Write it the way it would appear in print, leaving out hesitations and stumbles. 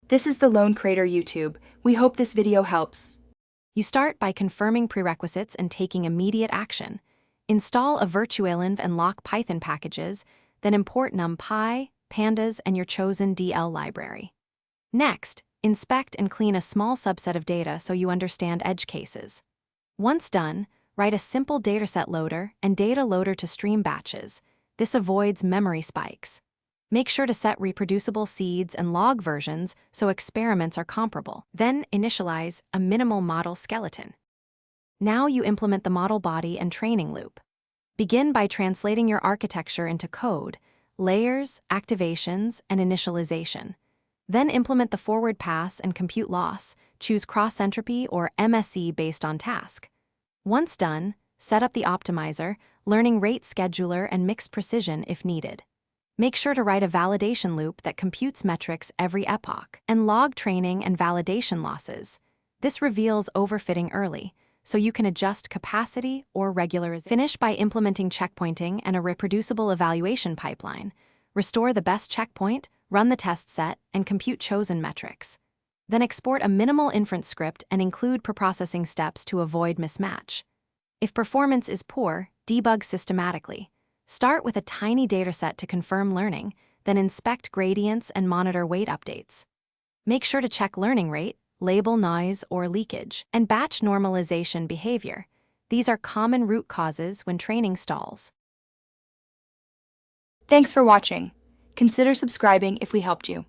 This is the Lone Crater YouTube. We hope this video helps. You start by confirming prerequisites and taking immediate action. Install a virtualenv and lock Python packages, then import NumPy, Pandas, and your chosen DL library. Next, inspect and clean a small subset of data so you understand edge cases. Once done, write a simple dataset loader and data loader to stream batches. This avoids memory spikes. Make sure to set reproducible seeds and log versions so experiments are comparable. Then initialize a minimal model skeleton. Now you implement the model body and training loop. Begin by translating your architecture into code, layers, activations, and initialization. Then implement the forward pass and compute loss. Choose cross-entropy or MSE based on task. Once done, set up the optimizer, learning rate scheduler, and mix precision if needed. Make sure to write a validation loop that computes metrics every epoch, and log training and validation losses. This reveals overfitting early, so you can adjust capacity or regularization. Finish by implementing checkpointing and a reproducible evaluation pipeline. Restore the best checkpoint, run the test set, and compute chosen metrics. Then export a minimal inference script and include preprocessing steps to avoid mismatch. If performance is poor, debug systematically. Start with a tiny dataset to confirm learning, then inspect gradients and monitor weight updates. Make sure to check learning rate, label noise or leakage, and batch normalization behavior. These are common root causes when training stalls. Thanks for watching. Consider subscribing if we helped you.